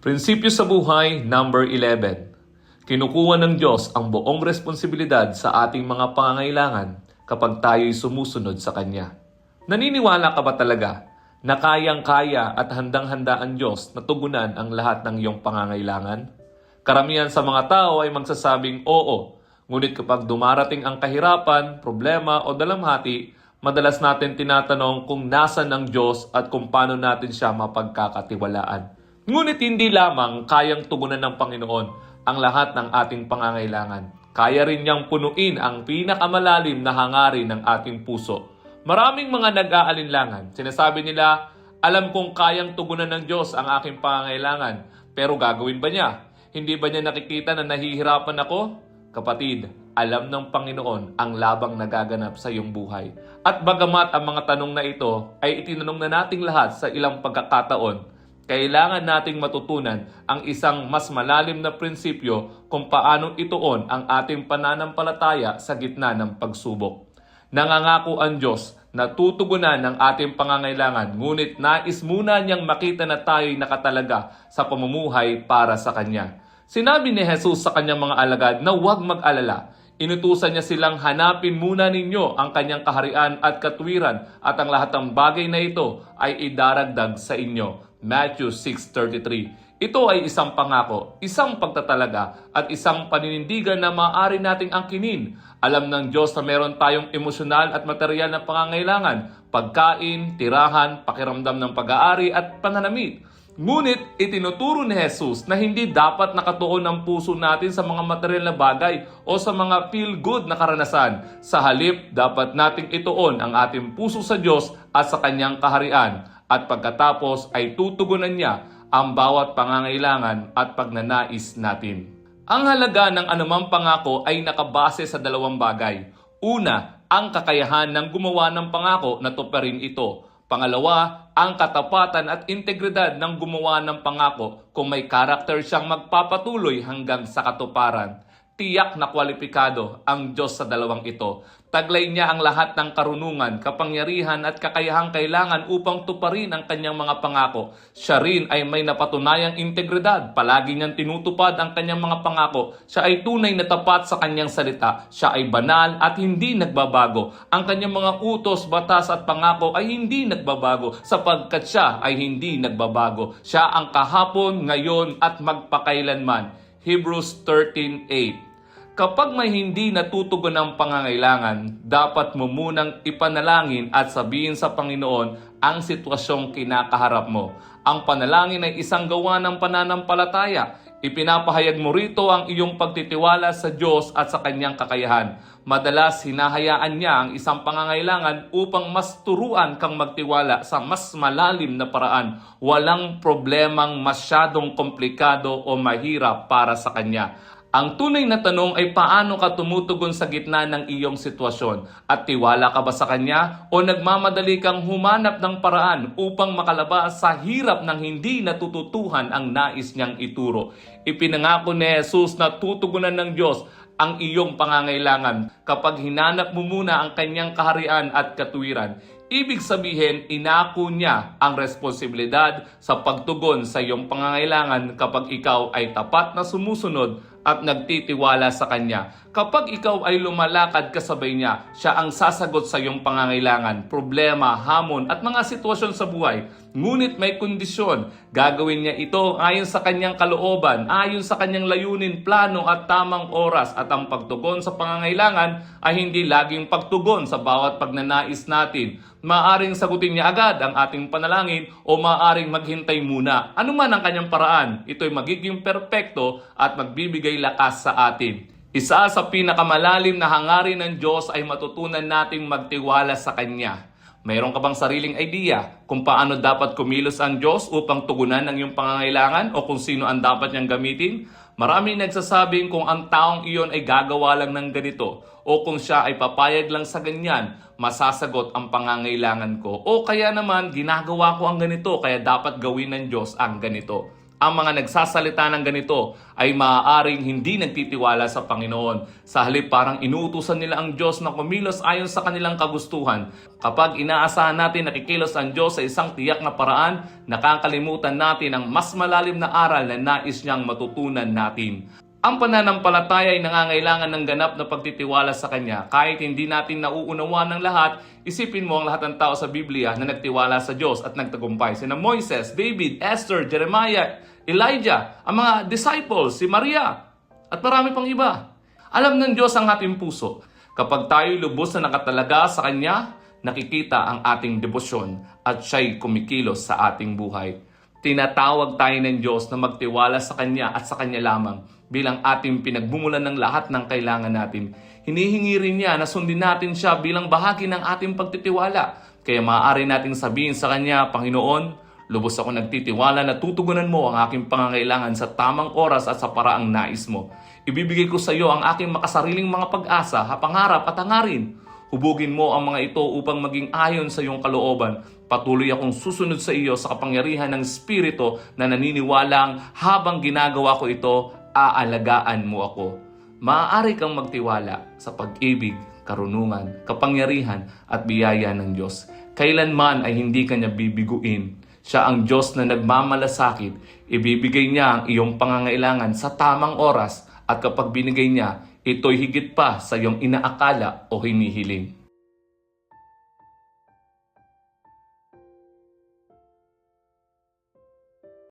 Prinsipyo sa buhay, number 11. Kinukuha ng Diyos ang buong responsibilidad sa ating mga pangangailangan kapag tayo'y sumusunod sa Kanya. Naniniwala ka ba talaga na kayang-kaya at handang-handa ang Diyos na tugunan ang lahat ng iyong pangangailangan? Karamihan sa mga tao ay magsasabing oo, ngunit kapag dumarating ang kahirapan, problema o dalamhati, madalas natin tinatanong kung nasan ang Diyos at kung paano natin siya mapagkakatiwalaan. Ngunit hindi lamang kayang tugunan ng Panginoon ang lahat ng ating pangangailangan. Kaya rin niyang punuin ang pinakamalalim na hangarin ng ating puso. Maraming mga nag-aalinlangan. Sinasabi nila, alam kong kayang tugunan ng Diyos ang aking pangangailangan, pero gagawin ba niya? Hindi ba niya nakikita na nahihirapan ako? Kapatid, alam ng Panginoon ang labang nagaganap sa iyong buhay. At bagamat ang mga tanong na ito ay itinanong na nating lahat sa ilang pagkakataon, kailangan nating matutunan ang isang mas malalim na prinsipyo kung paano ituon ang ating pananampalataya sa gitna ng pagsubok. Nangangako ang Diyos na tutugunan ng ating pangangailangan, ngunit nais muna niyang makita na tayo'y nakatalaga sa pamumuhay para sa Kanya. Sinabi ni Jesus sa Kanyang mga alagad na huwag mag-alala. Inutusan niya silang hanapin muna ninyo ang Kanyang kaharian at katwiran at ang lahat ng bagay na ito ay idaragdag sa inyo. Matthew 6:33. Ito ay isang pangako, isang pagtatalaga at isang paninindigan na maaari nating angkinin. Alam ng Diyos na meron tayong emosyonal at material na pangangailangan, pagkain, tirahan, pakiramdam ng pag-aari at pananamit. Ngunit itinuturo ni Jesus na hindi dapat nakatuon ang puso natin sa mga material na bagay o sa mga feel-good na karanasan. Sa halip, dapat nating ituon ang ating puso sa Diyos at sa Kanyang kaharian. At pagkatapos ay tutugunan niya ang bawat pangangailangan at pagnanais natin. Ang halaga ng anumang pangako ay nakabase sa dalawang bagay. Una, ang kakayahan ng gumawa ng pangako na tuparin ito. Pangalawa, ang katapatan at integridad ng gumawa ng pangako kung may karakter siyang magpapatuloy hanggang sa katuparan. Tiyak na kwalipikado ang Diyos sa dalawang ito. Taglay niya ang lahat ng karunungan, kapangyarihan at kakayahang kailangan upang tuparin ang kanyang mga pangako. Siya rin ay may napatunayang integridad. Palagi niyang tinutupad ang kanyang mga pangako. Siya ay tunay na tapat sa kanyang salita. Siya ay banal at hindi nagbabago. Ang kanyang mga utos, batas at pangako ay hindi nagbabago sapagkat siya ay hindi nagbabago. Siya ang kahapon, ngayon at magpakailanman. Hebrews 13:8. Kapag may hindi natutugon ang pangangailangan, dapat mo munang ipanalangin at sabihin sa Panginoon ang sitwasyong kinakaharap mo. Ang panalangin ay isang gawa ng pananampalataya. Ipinapahayag mo rito ang iyong pagtitiwala sa Diyos at sa Kanyang kakayahan. Madalas hinahayaan niya ang isang pangangailangan upang mas turuan kang magtiwala sa mas malalim na paraan. Walang problemang masyadong komplikado o mahirap para sa Kanya. Ang tunay na tanong ay paano ka tumutugon sa gitna ng iyong sitwasyon? At tiwala ka ba sa Kanya o nagmamadali kang humanap ng paraan upang makalabas sa hirap ng hindi natututuhan ang nais niyang ituro? Ipinangako ni Jesus na tutugunan ng Diyos ang iyong pangangailangan kapag hinanap mo muna ang Kanyang kaharian at katwiran. Ibig sabihin, inako niya ang responsibilidad sa pagtugon sa iyong pangangailangan kapag ikaw ay tapat na sumusunod at nagtitiwala sa Kanya. Kapag ikaw ay lumalakad kasabay niya, siya ang sasagot sa iyong pangangailangan, problema, hamon at mga sitwasyon sa buhay. Ngunit may kondisyon, gagawin niya ito ayon sa Kanyang kalooban, ayon sa Kanyang layunin, plano at tamang oras. At ang pagtugon sa pangangailangan ay hindi laging pagtugon sa bawat pagnanais natin. Maaring sagutin niya agad ang ating panalangin o maaring maghintay muna. Ano man ang kanyang paraan, ito'y magiging perpekto at magbibigay lakas sa atin. Isa sa pinakamalalim na hangarin ng Diyos ay matutunan nating magtiwala sa Kanya. Mayroon ka bang sariling idea kung paano dapat kumilos ang Diyos upang tugunan ang iyong pangangailangan o kung sino ang dapat niyang gamitin? Maraming nagsasabing kung ang taong iyon ay gagawa lang ng ganito o kung siya ay papayag lang sa ganyan, masasagot ang pangangailangan ko. O kaya naman ginagawa ko ang ganito kaya dapat gawin ng Diyos ang ganito. Ang mga nagsasalita ng ganito ay maaaring hindi nagtitiwala sa Panginoon. Sa halip parang inuutusan nila ang Diyos na kumilos ayon sa kanilang kagustuhan. Kapag inaasahan natin na kikilos ang Diyos sa isang tiyak na paraan, nakakalimutan natin ang mas malalim na aral na nais niyang matutunan natin. Ang pananampalataya ay nangangailangan ng ganap na pagtitiwala sa Kanya. Kahit hindi natin nauunawa ng lahat, isipin mo ang lahat ng tao sa Biblia na nagtiwala sa Diyos at nagtagumpay. Sina Moises, David, Esther, Jeremiah, Elijah, ang mga disciples, si Maria, at marami pang iba. Alam ng Diyos ang ating puso. Kapag tayo lubos na nakatalaga sa Kanya, nakikita ang ating debosyon at siya'y kumikilos sa ating buhay. Tinatawag tayo ng Diyos na magtiwala sa Kanya at sa Kanya lamang bilang ating pinagmumulan ng lahat ng kailangan natin. Hinihingi rin niya na sundin natin siya bilang bahagi ng ating pagtitiwala. Kaya maaari nating sabihin sa Kanya, Panginoon, lubos ako nagtitiwala na tutugunan mo ang aking pangangailangan sa tamang oras at sa paraang nais mo. Ibibigay ko sa iyo ang aking makasariling mga pag-asa, pangarap at hangarin. Hubugin mo ang mga ito upang maging ayon sa iyong kalooban. Patuloy akong susunod sa iyo sa kapangyarihan ng Espiritu na naniniwalang habang ginagawa ko ito, aalagaan mo ako. Maaari kang magtiwala sa pag-ibig, karunungan, kapangyarihan at biyaya ng Diyos. Kailanman ay hindi kanya bibiguin. Siya ang Diyos na nagmamalasakit. Ibibigay niya ang iyong pangangailangan sa tamang oras at kapag binigay niya, ito'y higit pa sa iyong inaakala o hinihiling.